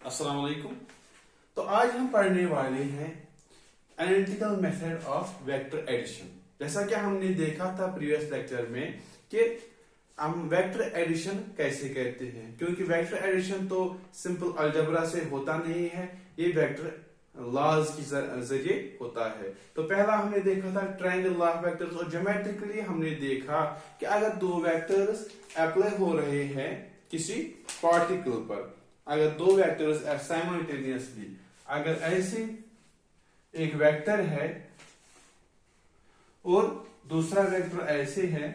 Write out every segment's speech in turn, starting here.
अस्सलाम वालेकुम। तो आज हम पढ़ने वाले हैं analytical method of vector addition. जैसा कि हमने देखा था प्रीवियस लेक्चर में कि हम वेक्टर एडिशन कैसे करते हैं, क्योंकि वेक्टर एडिशन तो सिंपल अलजेब्रा से होता नहीं है, ये वेक्टर लॉज की जरिए होता है। तो पहला हमने देखा था ट्रायंगल लॉ ऑफ वेक्टर्स, और ज्योमेट्रिकली हमने देखा कि अगर दो वेक्टर्स अप्लाई हो रहे हैं किसी पार्टिकल पर, अगर दो वेक्टर्स साइमल्टेनियसली, अगर ऐसे एक वेक्टर है और दूसरा वेक्टर ऐसे है,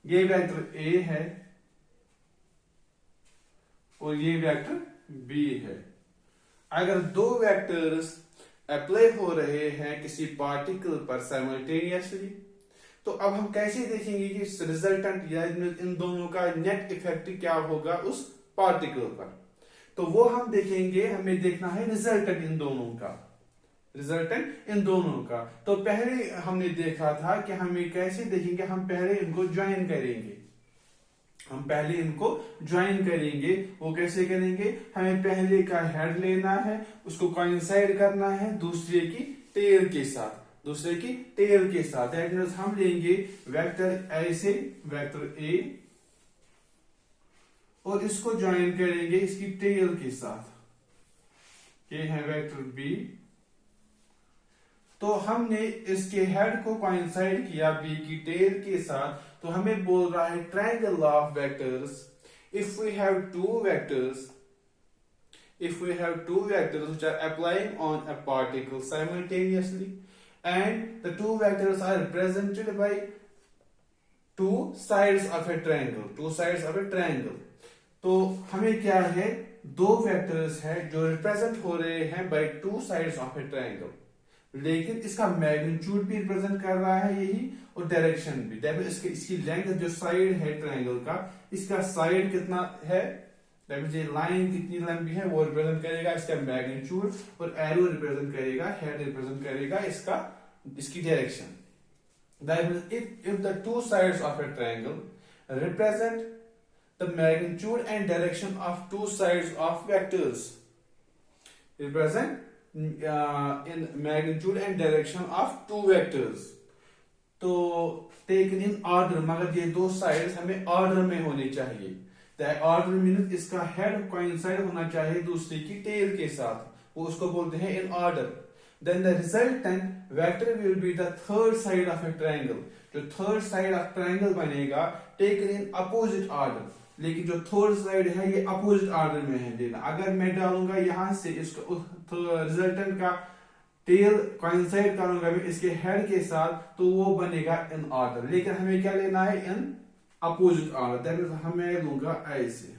ये वेक्टर ए है और ये वेक्टर बी है। अगर दो वेक्टर्स अप्लाई हो रहे हैं किसी पार्टिकल पर साइमल्टेनियसली, तो अब हम कैसे देखेंगे कि रिजल्टेंट या इन दोनों का नेट इफेक्ट क्या होगा उस पार्टिकल पर। तो वो हम देखेंगे, हमें देखना है रिजल्टेंट इन दोनों का, रिजल्टेंट इन दोनों का। तो पहले हमने देखा था कि हमें कैसे देखेंगे, हम पहले इनको ज्वाइन करेंगे, वो कैसे करेंगे, हमें पहले का हेड लेना है, उसको कोइंसाइड करना है दूसरे की टेल के साथ, दैट मींस हम लेंगे वेक्टर ऐसे, वेक्टर ए, और इसको ज्वाइन करेंगे इसकी टेल के साथ, ये है वेक्टर बी। तो हमने इसके हेड को कोइंसाइड किया बी की टेल के साथ, तो हमें बोल रहा है triangle law of vectors, if we have two vectors which are applying on a particle simultaneously and the two vectors are represented by two sides of a triangle, तो हमें क्या है, दो वेक्टर्स है जो रिप्रेजेंट हो रहे हैं by two sides of A triangle, लेकिन इसका मैग्नीट्यूड भी रिप्रेजेंट कर रहा है यही, और डायरेक्शन भी। इसकी लेंथ जो साइड है ट्रायंगल का, इसका साइड कितना है, ये लाइन कितनी लंबी है वो रिप्रेजेंट करेगा इसका मैग्नीट्यूड, और एरो रिप्रेजेंट करेगा, हेड रिप्रेजेंट करेगा इसकी direction. That means if the two sides of a triangle represent the magnitude and direction of two sides of vectors, in magnitude and direction of two vectors, तो taken in order, मगर ये दो sides हमें order में होनी चाहिए। The order means इसका head coincide होना चाहिए दूसरे की tail के साथ, वो उसको बोलते हैं in order। Then the resultant vector will be the third side of a triangle, जो third side of triangle बनेगा taken in opposite order, लेकिन जो थर्ड साइड है ये अपोजिट ऑर्डर में है लेना। अगर मैं डालूंगा यहां से इसको रिजल्टेंट का टेल कोइंसाइड करूंगा मैं इसके हेड के साथ, तो वो बनेगा इन ऑर्डर, लेकिन हमें क्या लेना है, इन अपोजिट ऑर्डर। दैट मींस हमें लूंगा ऐसे,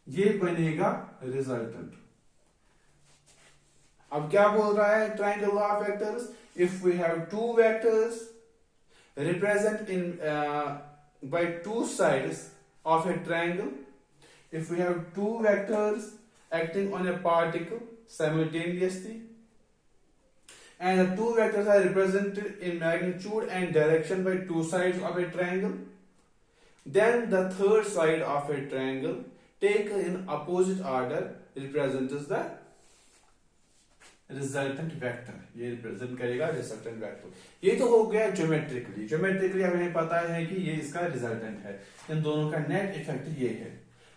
ये बनेगा रिजल्टेंट। अब क्या बोल रहा है triangle law of vectors, if we have two vectors represent in by two sides of a triangle, if we have two vectors acting on a particle simultaneously and the two vectors are represented in magnitude and direction by two sides of a triangle, then the third side of a triangle taken in opposite order represents the resultant vector, ये represent करेगा resultant vector. ये तो हो गया geometrically हमें पता है कि ये इसका रिजल्टेंट है, इन दोनों का नेट इफेक्ट ये है।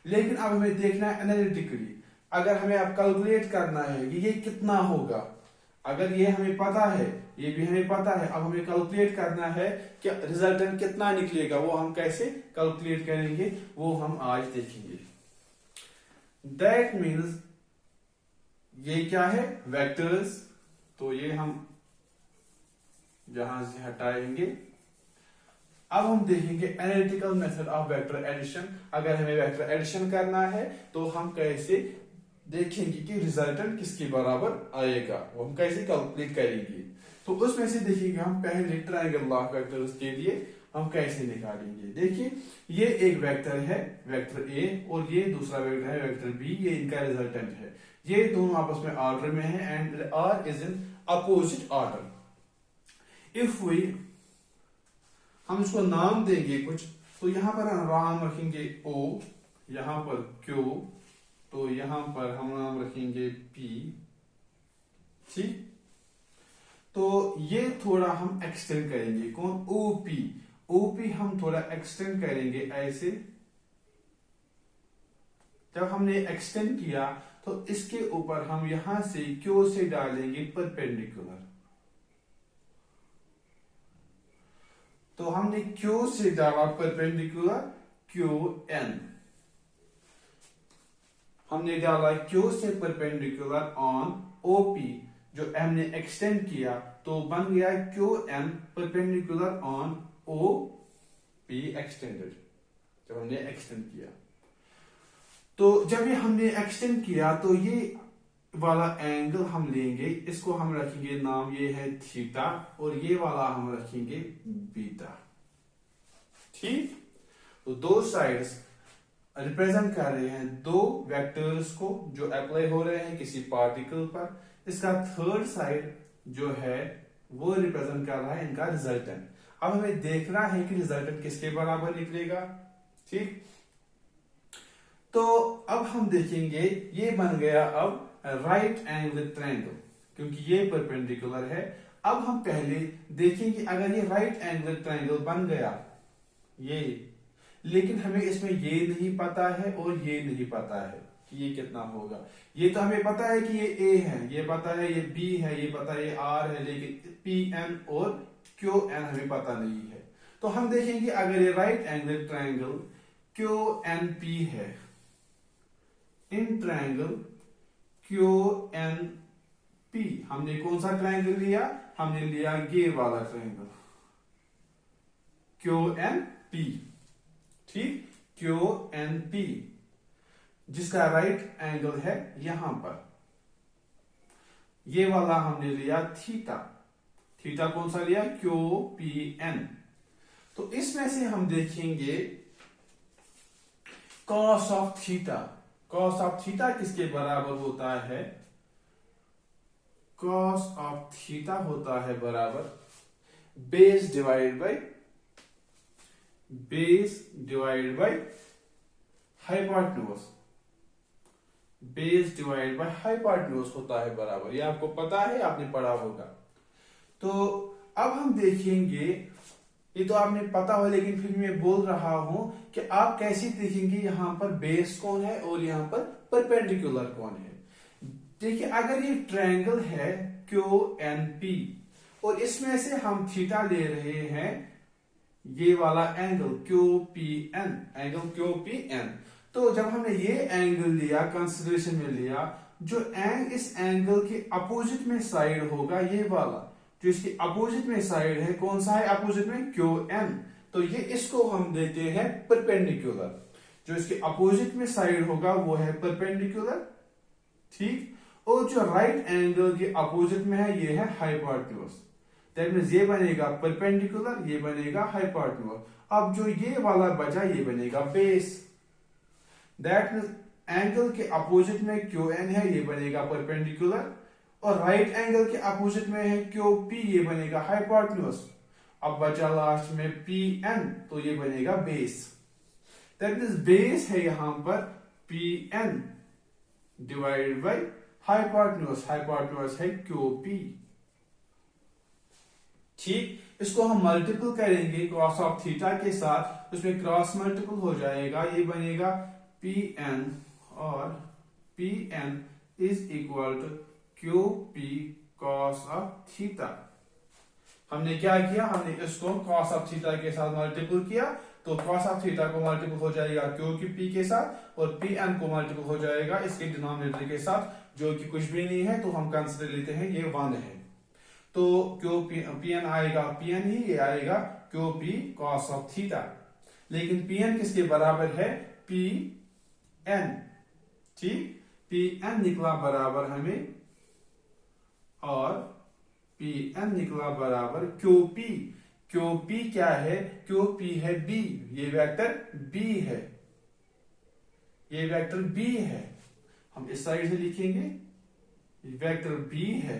लेकिन अब हमें देखना है एनालिटिकली, अगर हमें अब कैलकुलेट करना है कि ये कितना होगा, अगर ये हमें पता है, ये भी हमें पता है, अब हमें कैलकुलेट करना है कि रिजल्टेंट कितना निकलेगा, वो हम कैसे कैलकुलेट करेंगे वो हम आज देखेंगे। दैट मीन्स ये क्या है, वेक्टर्स, तो ये हम जहां से हटाएंगे। अब हम देखेंगे analytical method of vector addition. अगर हमें वेक्टर एडिशन करना है तो हम कैसे देखेंगे कि रिजल्टेंट किसके बराबर आएगा, वो हम कैसे कैलकुलेट करेंगे। तो उसमें से देखेंगे हम पहले ट्रायंगल लॉ ऑफ वेक्टर्स के लिए हम कैसे निकालेंगे। देखिए ये एक वेक्टर है, वेक्टर ए, और ये दूसरा वेक्टर है वेक्टर बी, ये इनका रिजल्टेंट है। ये दोनों आपस में ऑर्डर में है and R is in opposite order. If we हम इसको नाम देंगे कुछ, तो यहां पर हम नाम रखेंगे O, यहां पर Q, तो यहां पर हम नाम रखेंगे P। ठीक, तो ये थोड़ा हम एक्सटेंड करेंगे, कौन, OP। OP हम थोड़ा एक्सटेंड करेंगे ऐसे। जब हमने एक्सटेंड किया तो इसके ऊपर हम यहां से Q से डालेंगे परपेंडिकुलर। तो हमने Q से डाला परपेंडिकुलर QN, हमने डाला Q से परपेंडिकुलर ऑन OP, जो हमने एक्सटेंड किया तो बन गया QN perpendicular on OP extended, जब हमने एक्सटेंड किया। तो जब ये हमने एक्सटेंड किया तो ये वाला एंगल हम लेंगे, इसको हम रखेंगे नाम, ये है थीटा, और ये वाला हम रखेंगे बीटा। ठीक, तो दो साइड्स रिप्रेजेंट कर रहे हैं दो वेक्टर्स को जो अप्लाई हो रहे हैं किसी पार्टिकल पर। इसका थर्ड साइड जो है वो रिप्रेजेंट कर रहा है इनका रिजल्टेंट। अब हमें देखना है कि रिजल्टेंट किसके बराबर निकलेगा। ठीक, तो अब हम देखेंगे ये बन गया अब राइट एंगल ट्रायंगल, क्योंकि ये परपेंडिकुलर है। अब हम पहले देखेंगे अगर ये राइट एंगल ट्रायंगल बन गया ये, लेकिन हमें इसमें ये नहीं पता है और ये नहीं पता है कि ये कितना होगा। ये तो हमें पता है कि ये A है, ये पता है ये B है, ये पता है ये R है, लेकिन PN और QN हमें पता नहीं है। तो हम देखेंगे अगर ये राइट एंगल ट्रायंगल QNP है, इन ट्रायंगल QNP हमने कौन सा ट्रायंगल लिया, हमने लिया ये वाला ट्रायंगल QNP। ठीक, QNP जिसका राइट एंगल है यहां पर, ये वाला हमने लिया थीटा। थीटा कौन सा लिया, QPN। तो इसमें से हम देखेंगे cos of theta. cos of theta किसके बराबर होता है, cos ऑफ थीटा होता है बराबर base divide by hypotenuse. Base divide by hypotenuse होता है बराबर, ये आपको पता है, आपने पढ़ा होगा। तो अब हम देखेंगे, ये तो आपने पता हो, लेकिन फिर मैं बोल रहा हूं कि आप कैसे देखेंगे यहां पर बेस कौन है और यहां पर परपेंडिकुलर कौन है। देखिए अगर ये ट्रायंगल है QNP और इसमें से हम थीटा ले रहे हैं, ये वाला एंगल QPN, तो जब हमने ये एंगल लिया कंसिडरेशन में लिया, जो इस एंगल के अपोजिट में साइड होगा ये वाला, जो इसके अपोजिट में साइड है, कौन सा है अपोजिट में, QN, तो ये इसको हम देते हैं परपेंडिकुलर। जो इसके अपोजिट में साइड होगा वो है परपेंडिकुलर। ठीक, और जो राइट एंगल के अपोजिट में है ये है हाइपोटेन्यूज। दैट मींस ये बनेगा परपेंडिकुलर, ये बनेगा हाइपोटेन्यूज। अब जो ये वाला बचा ये बनेगा बेस। दैट मींस एंगल के अपोजिट में QN है, ये बनेगा परपेंडिकुलर, और राइट एंगल के अपोजिट में है QP, ये बनेगा हाइपोटेन्यूज। अब बचा लास्ट में PN, तो ये बनेगा बेस। दैट मींस बेस है यहां पर PN divided by hypotenuse, hypotenuse है QP। ठीक, इसको हम मल्टीपल करेंगे cos ऑफ थीटा के साथ, उसमें क्रॉस मल्टीपल हो जाएगा, ये बनेगा PN, और PN is equal to QP cos of theta. हमने क्या किया, हमने इसको cos ऑफ थीटा के साथ मल्टीपल किया, तो cos ऑफ थीटा को मल्टीपल हो जाएगा QP के साथ, और PN को मल्टीपल हो जाएगा इसके डिनोमिनेटर के साथ, जो कि कुछ भी नहीं है, तो हम कंसिडर लेते हैं ये 1 है। तो PN आएगा PN ही, ये आएगा QP cos ऑफ थीटा। लेकिन PN किसके बराबर है, PN। ठीक, PN निकला बराबर हमें, और PN निकला बराबर QP। QP क्या है, QP है B, ये वेक्टर B है, ये वेक्टर B है। हम इस साइड से लिखेंगे, ये वेक्टर B है।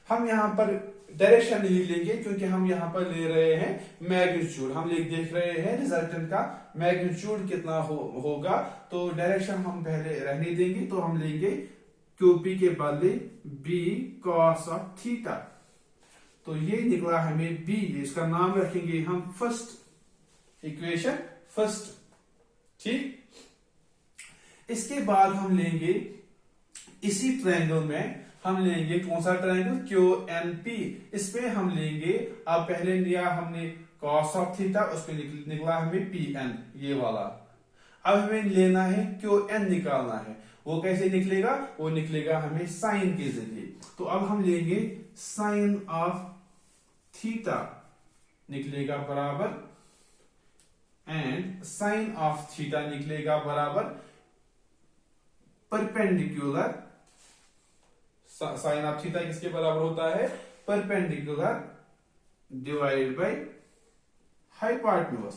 हम यहां पर डायरेक्शन नहीं लेंगे क्योंकि हम यहाँ पर ले रहे हैं मैग्नीट्यूड, हम देख रहे हैं रिजल्टेंट का मैग्नीट्यूड कितना होगा, तो डायरेक्शन हम पहले रहने देंगे। तो हम लेंगे क्यूपी के बदले बी कॉस ऑफ थीटा, तो ये निकला हमें बी, इसका नाम रखेंगे हम फर्स्ट इक्वेशन फर्स्ट। ठीक, इसके बाद हम लेंगे इसी ट्रायंगल में हम लेंगे कौन सा ट्रायंगल, क्यू एन पी। इसमें हम लेंगे, अब पहले लिया हमने कॉस ऑफ थीटा, उसमें निकला हमें पी एन, ये वाला। अब हमें लेना है क्यू एन निकालना है, वो कैसे निकलेगा, वो निकलेगा हमें साइन के जरिए। तो अब हम लेंगे साइन ऑफ थीटा निकलेगा बराबर, एंड साइन ऑफ थीटा निकलेगा बराबर परपेंडिकुलर, साइन ऑफ थीटा किसके बराबर होता है, perpendicular divide by hypotenuse,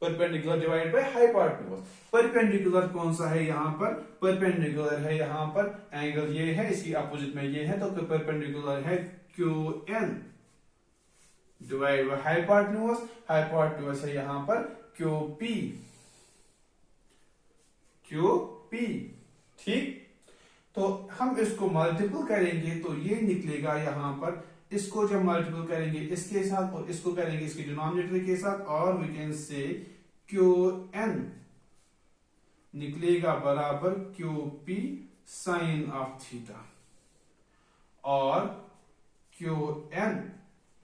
perpendicular divide by hypotenuse. Perpendicular कौन सा है यहाँ पर, परपेंडिकुलर है यहाँ पर एंगल ये है, इसकी अपोजिट में ये है, तो परपेंडिकुलर है Q N divide by hypotenuse, hypotenuse है यहाँ पर क्यू पी, क्यू पी। ठीक, तो हम इसको मल्टीपल करेंगे तो ये निकलेगा यहां पर, इसको जब मल्टीपल करेंगे इसके साथ और इसको करेंगे इसके डिनोमिनेटर के साथ, और we can say Q N निकलेगा बराबर Q P sine of theta, और क्यू एन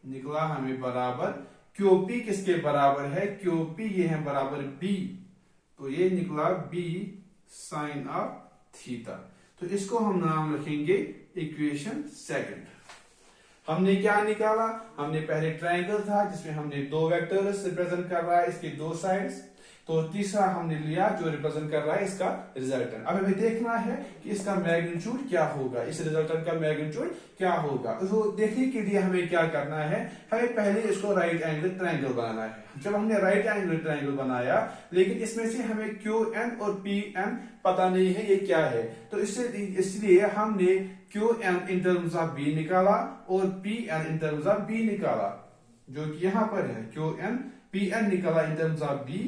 निकला हमें बराबर, क्यू पी किसके बराबर है, क्यू पी ये है बराबर बी, तो ये निकला बी साइन ऑफ थीटा। तो इसको हम नाम रखेंगे इक्वेशन सेकंड। हमने क्या निकाला, हमने पहले ट्रायंगल था जिसमें हमने दो वेक्टर्स रिप्रेजेंट कर रहा है इसके दो साइड्स, तो तीसरा हमने लिया जो रिप्रेजेंट कर रहा है इसका रिजल्टेंट। अब हमें देखना है कि इसका मैग्नीट्यूड क्या होगा, इस रिजल्टेंट का मैग्नीट्यूड क्या होगा। तो देखने के लिए हमें क्या करना है, हमें पहले इसको राइट एंगल ट्रायंगल बनाना है। जब हमने राइट एंगल ट्रायंगल बनाया, लेकिन इसमें से हमें क्यू एन और पी एन पता नहीं है ये क्या है, तो इसलिए हमने Q N in terms of B निकाला और P N in terms of B निकाला, जो कि यहां पर है क्यू एन पी एन निकाला इन टर्म्स ऑफ बी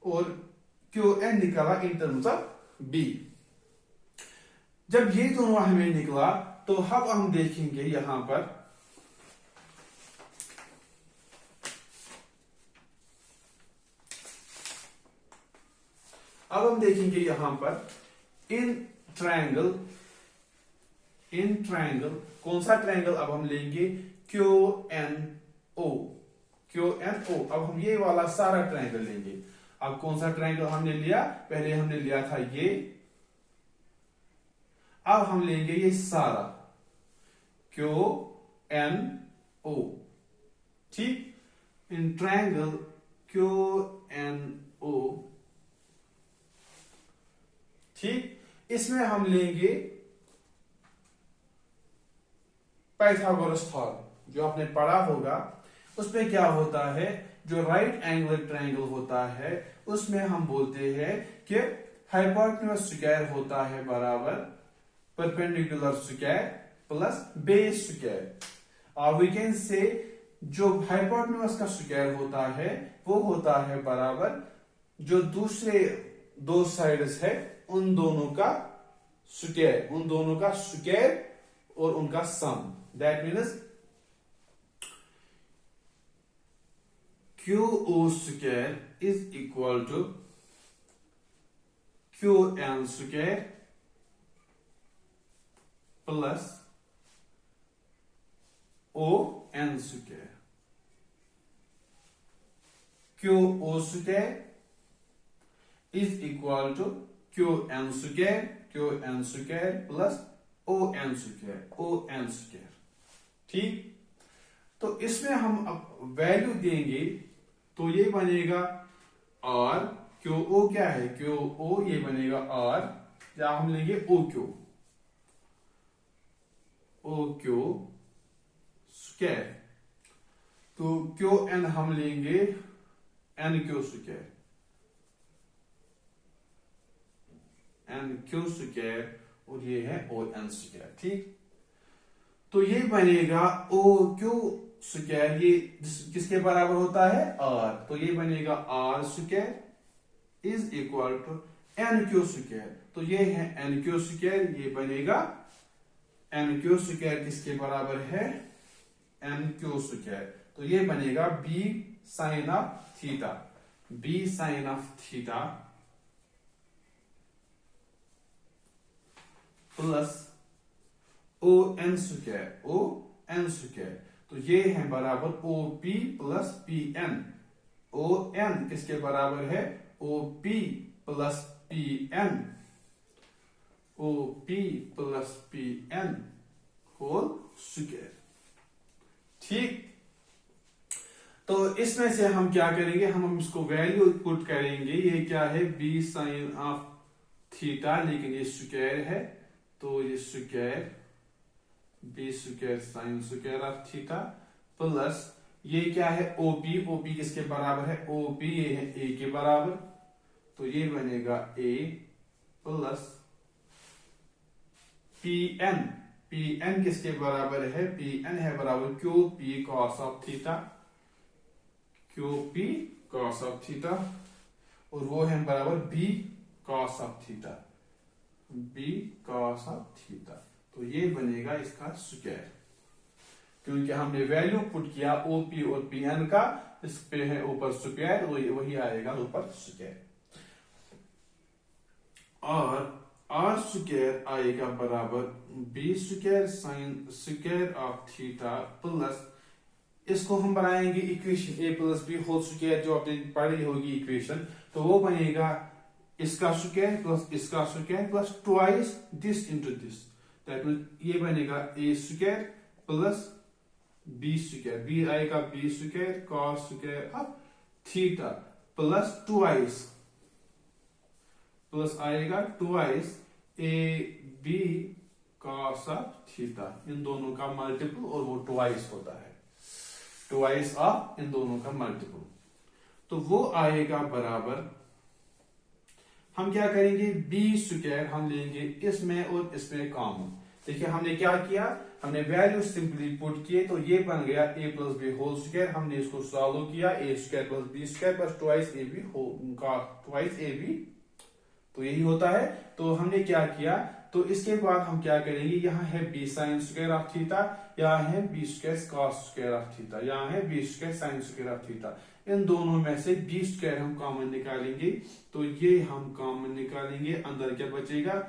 और क्यू एन निकाला इन टर्म्स ऑफ बी। जब ये दोनों हमें निकला तो अब हम देखेंगे यहां पर, अब हम देखेंगे यहां पर इन ट्रायंगल कौन सा ट्रायंगल, अब हम लेंगे Q N O, Q N O. अब हम ये वाला सारा ट्रायंगल लेंगे। अब कौन सा ट्रायंगल हमने लिया, पहले हमने लिया था ये, अब हम लेंगे ये सारा क्यू एन ओ। ठीक, in triangle Q N O, ठीक, इसमें हम लेंगे पाइथागोरस थ्योरम, जो आपने पढ़ा होगा। उसमें क्या होता है, जो राइट एंगल ट्रायंगल होता है उसमें हम बोलते हैं कि हाइपोटेन्यूज स्क्वायर होता है बराबर perpendicular square plus base square, और वी कैन से जो हाइपोटेन्यूज का स्क्वायर होता है वो होता है बराबर जो दूसरे दो साइड्स है उन दोनों का स्क्वायर और उनका sum, that means QO square is equal to QN square plus ON square. QO square is equal to QN square plus ON square. ठीक, तो इसमें हम अब वैल्यू देंगे तो ये बनेगा R, QO क्या है, QO ये बनेगा R, या हम लेंगे OQ स्क्वायर, तो QN हम लेंगे NQ स्क्वायर और ये है ON स्क्वायर। ठीक, तो ये बनेगा ओ क्यू स्क्वायर, ये किसके बराबर होता है आर, तो ये बनेगा R square is equal to N Q square, तो ये है एन क्यू स्क्वायर, ये बनेगा एन क्यू स्क्वायर किसके बराबर है एन क्यू स्क्वायर, तो ये बनेगा B sine of theta, B sine of theta plus O N square, O N square, तो ये है बराबर O P plus P N, O N किसके बराबर है O P plus P N, O P plus P N whole square. ठीक, तो इसमें से हम क्या करेंगे, हम इसको वैल्यू पुट करेंगे, ये क्या है बी साइन ऑफ थीटा, लेकिन ये स्क्वायर है, तो ये square B square sine square of theta plus ये क्या है ओपी, ओपी किसके बराबर है ओपी, ये है ए के बराबर, तो ये बनेगा A plus P N, P N किसके बराबर है पी एन है बराबर Q P cos of theta, Q P cos of theta, और वो है बराबर B cos of theta, B cos of theta, तो ये बनेगा इसका स्क्वायर, क्योंकि हमने वैल्यू पुट किया ओपी और पी एन का, इस पे है ऊपर स्क्वायर, वही आएगा ऊपर स्क्वायर, और आर स्क्वायर आएगा बराबर B square sine square of theta plus, इसको हम बनाएंगे equation A plus B whole square, जो आपने पढ़ी होगी इक्वेशन, तो वो बनेगा इसका स्क्वायर प्लस इसका square plus twice this into this, that mean ये बनेगा A square plus B square, B आएगा B square cos square of theta plus twice, plus आएगा twice A B cos of theta, इन दोनों का multiple, और वो ट्वाइस होता है, ट्वाइस ऑफ इन दोनों का मल्टीपल, तो वो आएगा बराबर, हम क्या करेंगे बी स्क्वायर हम लेंगे इसमें और इसमें कॉमन, देखिए हमने क्या किया, हमने वैल्यू सिंपली पुट किए, तो ये बन गया A plus B whole square, हमने इसको सॉल्व किया A square plus B square plus twice A B का ट्वाइस ए बी, तो यही होता है, तो हमने क्या किया, तो इसके बाद हम क्या करेंगे, यहाँ है B sine square of theta, यहाँ है B square cos square of theta, यहाँ है B square sine square of theta, इन दोनों में से बी स्क्वायर हम कॉमन निकालेंगे, तो ये हम कॉमन निकालेंगे, अंदर क्या बचेगा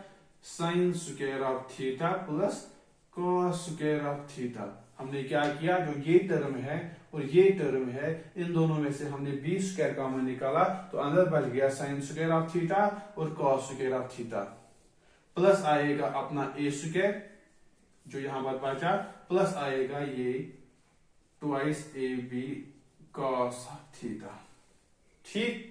sign square of theta plus cos square of theta, हमने क्या किया, जो ये टर्म है और ये टर्म है, इन दोनों में से हमने बी स्क्वायर कॉमन निकाला, तो अंदर बच गया साइन स्क्वायर ऑफ थीटा और cos square of theta, plus आएगा अपना ए स्क्वायर जो यहां पर बचा, प्लस आएगा ये twice A B cos theta. ठीक,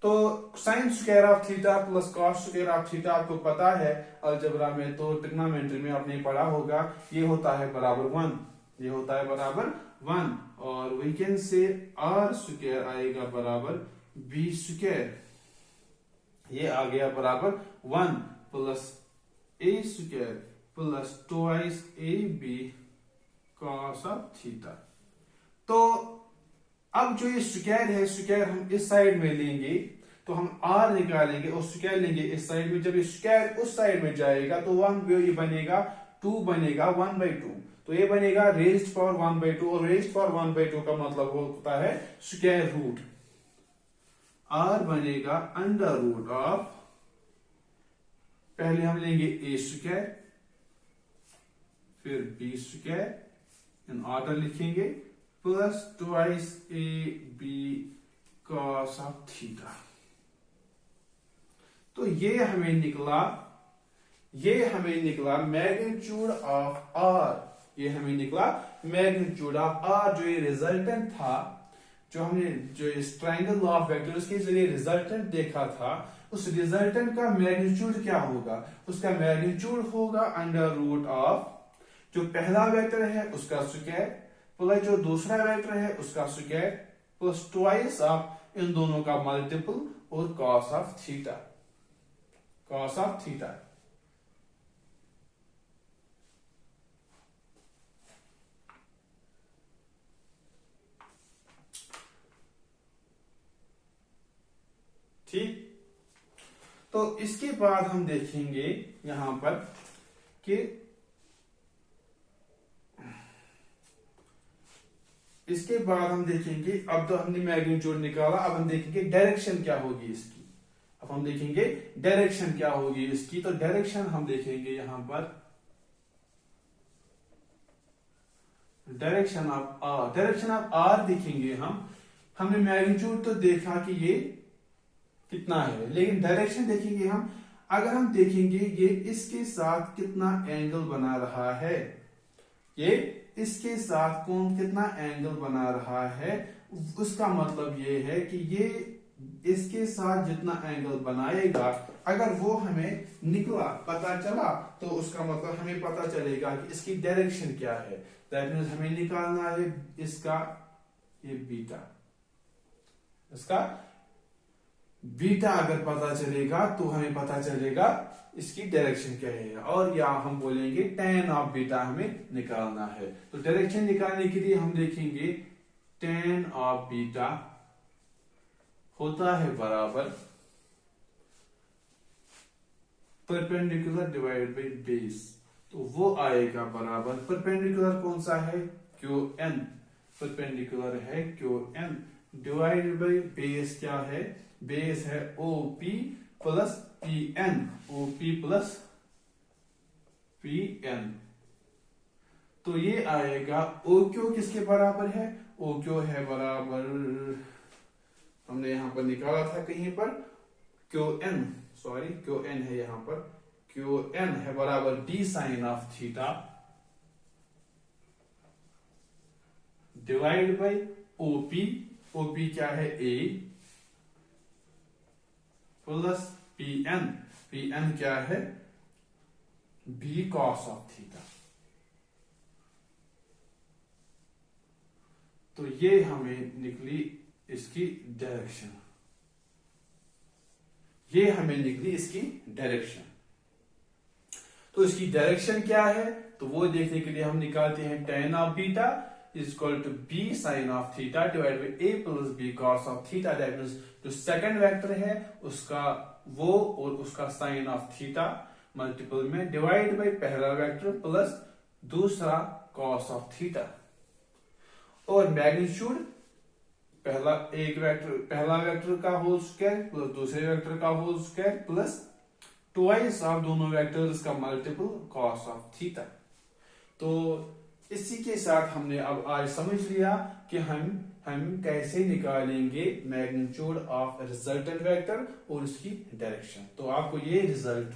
तो sine square of theta plus cos square of theta आपको पता है अलजेब्रा में, तो ट्रिग्नोमेट्री में आपने पढ़ा होगा, ये होता है बराबर 1, ये होता है बराबर 1, और we can say R square आएगा बराबर बी स्क्वायर, ये आ गया बराबर 1 plus A square plus twice A B cos of theta. तो अब जो ये स्क्वायर है, स्क्वायर हम इस साइड में लेंगे तो हम आर निकालेंगे और स्क्वायर लेंगे इस साइड में, जब ये स्क्वायर उस साइड में जाएगा तो 1 ये बनेगा 2 बनेगा 1/2, तो ये बनेगा रेज्ड पावर 1/2, और रेज्ड पावर 1/2 का मतलब होता है स्क्वायर रूट, आर बनेगा अंडर रूट ऑफ, पहले हम लेंगे ए स्क्वायर फिर बी स्क्वायर इन ऑर्डर लिखेंगे plus twice A B cos of theta, तो ये हमें निकला मैग्नीट्यूड ऑफ आर, ये हमें निकला मैग्नीट्यूड ऑफ आर, जो ये रिजल्टेंट था, जो हमने जो इस ट्रायंगल लॉ ऑफ वेक्टर्स के जरिए रिजल्टेंट देखा था, उस रिजल्टेंट का मैग्नीट्यूड क्या होगा, उसका मैग्नीट्यूड होगा अंडर रूट ऑफ जो पहला वेक्टर है उसका स्क्वायर प्लस जो दूसरा वेक्टर है उसका स्क्वायर प्लस ट्वाइस ऑफ इन दोनों का मल्टीपल और cos of theta, cos of theta. ठीक। तो इसके बाद हम देखेंगे यहां पर कि इसके बाद हम देखेंगे, अब तो हमने मैग्नीट्यूड निकाला, अब हम देखेंगे डायरेक्शन क्या होगी इसकी। अब हम देखेंगे डायरेक्शन क्या होगी इसकी। तो डायरेक्शन हम देखेंगे यहां पर, डायरेक्शन ऑफ आर देखेंगे हम। हमने मैग्नीट्यूड तो देखा कि ये कितना है, लेकिन डायरेक्शन देखेंगे हम। अगर हम देखेंगे ये इसके साथ कितना एंगल बना रहा है, ये इसके साथ कौन कितना एंगल बना रहा है, उसका मतलब ये है कि ये इसके साथ जितना एंगल बनाएगा, अगर वो हमें निकला पता चला, तो उसका मतलब हमें पता चलेगा कि इसकी डायरेक्शन क्या है। दैट मीन्स हमें निकालना है इसका ये बीटा, इसका बीटा अगर पता चलेगा तो हमें पता चलेगा इसकी डायरेक्शन क्या है। और या हम बोलेंगे tan ऑफ बीटा हमें निकालना है। तो डायरेक्शन निकालने के लिए हम देखेंगे tan ऑफ बीटा होता है बराबर परपेंडिकुलर डिवाइडेड बाई बेस। तो वो आएगा बराबर, परपेंडिकुलर कौन सा है, QN, परपेंडिकुलर है QN डिवाइडेड बाई बेस क्या है, बेस है OP plus PN, OP plus PN। तो ये आएगा OQ किसके बराबर है, OQ है बराबर, हमने यहां पर निकाला था कहीं पर QN, सॉरी QN है यहां पर, QN है बराबर D sine of theta divide by OP, OP क्या है A प्लस PN, PN क्या है B cos ऑफ थीटा। तो ये हमें निकली इसकी डायरेक्शन, ये हमें निकली इसकी डायरेक्शन। तो इसकी डायरेक्शन क्या है, तो वो देखने के लिए हम निकालते हैं tan of beta is equal to B sine of theta divide by A plus B cos of theta. That means जो सेकंड वेक्टर है उसका वो और उसका साइन ऑफ थीटा मल्टीपल में डिवाइड बाई पहला वेक्टर प्लस दूसरा cos ऑफ थीटा। और मैग्नीट्यूड पहला वेक्टर का होल स्क्वायर प्लस दूसरे वेक्टर का whole square plus twice of दोनों वेक्टर्स का मल्टीपल cos ऑफ थीटा। तो इसी के साथ हमने अब आज समझ लिया कि हम कैसे निकालेंगे मैग्नीट्यूड ऑफ रिजल्टेंट वेक्टर और उसकी डायरेक्शन। तो आपको ये रिजल्ट